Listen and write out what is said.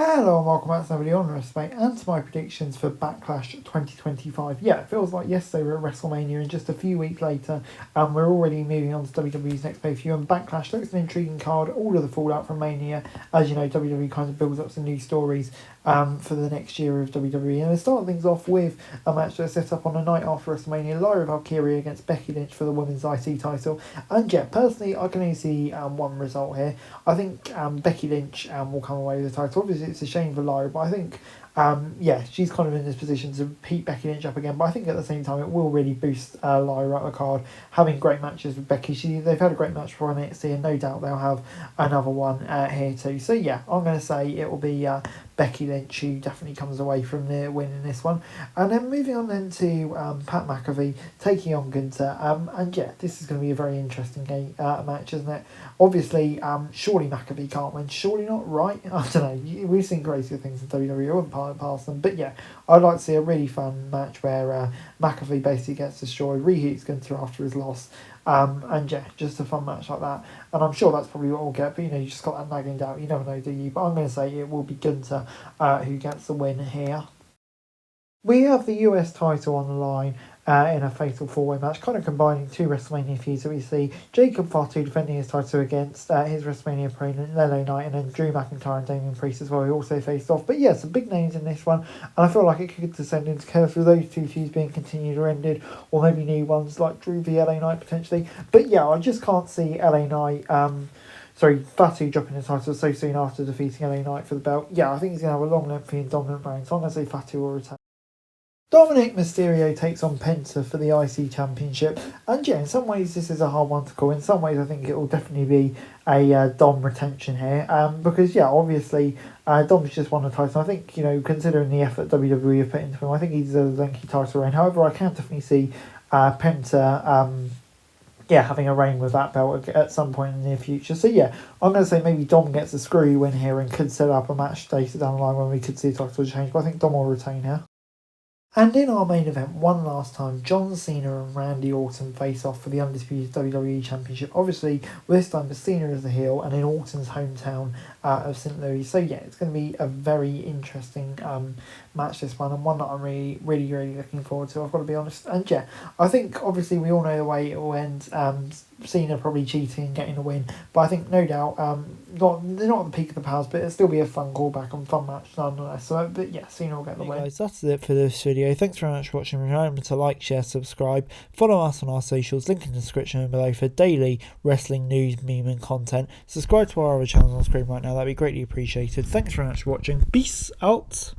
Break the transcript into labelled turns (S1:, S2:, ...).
S1: Hello and welcome back to another video on WrestleMania and to my predictions for Backlash 2025. Yeah, it feels like yesterday we were at WrestleMania and just a few weeks later we're already moving on to WWE's next pay-per-view, and Backlash looks an intriguing card, all of the fallout from Mania. As you know, WWE kind of builds up some new stories for the next year of WWE, and they start things off with a match that's set up on a night after WrestleMania, Lyra Valkyria against Becky Lynch for the Women's IC title. And yeah, personally I can only see one result here. I think Becky Lynch will come away with the title. Obviously it's a shame for Lyra, but I think yeah, she's kind of in this position to beat Becky Lynch up again, but I think at the same time it will really boost Lyra up the card, having great matches with Becky. They've had a great match before on NXT, and no doubt they'll have another one here too. So yeah, I'm going to say it will be Becky Lynch who definitely comes away from the win in this one. And then moving on then to Pat McAfee taking on Gunther, and yeah, this is going to be a very interesting match, isn't it? Obviously, surely McAfee can't win, surely not, right? I don't know, we've seen crazier things in WWE, I wouldn't past them, but yeah, I'd like to see a really fun match where McAfee basically gets destroyed, reheats Gunther after his loss, and yeah, just a fun match like that. And I'm sure that's probably what we'll get, but you know, you just got that nagging doubt, you never know, do you? But I'm going to say it will be Gunther who gets the win here. We have the US title on the line in a fatal four-way match, kind of combining two WrestleMania feuds that we see. Jacob Fatu defending his title against his WrestleMania opponent, LA Knight, and then Drew McIntyre and Damian Priest as well, who also faced off. But yeah, some big names in this one, and I feel like it could descend into chaos with those two feuds being continued or ended, or maybe new ones like Drew v LA Knight potentially. But yeah, I just can't see LA Knight... Fatu dropping the title so soon after defeating LA Knight for the belt. Yeah, I think he's going to have a long, lengthy and dominant reign, so I'm going to say Fatu will return. Dominic Mysterio takes on Penta for the IC Championship, and yeah, in some ways this is a hard one to call. In some ways I think it will definitely be a Dom retention here, because yeah, obviously Dom's just won the title. I think, you know, considering the effort WWE have put into him, I think he deserves a lengthy title reign. However, I can definitely see Penta having a reign with that belt at some point in the near future. So yeah, I'm going to say maybe Dom gets a screwy win here and could set up a match later down the line when we could see a title change, but I think Dom will retain here. And in our main event, one last time, John Cena and Randy Orton face off for the undisputed WWE Championship. Obviously, this time Cena is the heel and in Orton's hometown of St. Louis. So yeah, it's going to be a very interesting match, this one, and one that I'm really looking forward to, I've got to be honest. And yeah, I think obviously we all know the way it will end. Cena probably cheating and getting a win, but I think no doubt they're not at the peak of the powers, but it'll still be a fun callback and fun match nonetheless. So but yeah, Cena will get the win. Guys, that's it for this video. Thanks very much for watching. Remember to like, share, subscribe, follow us on our socials, link in the description below for daily wrestling news, meme and content. Subscribe to our other channels on screen right now, that'd be greatly appreciated. Thanks very much for watching. Peace out.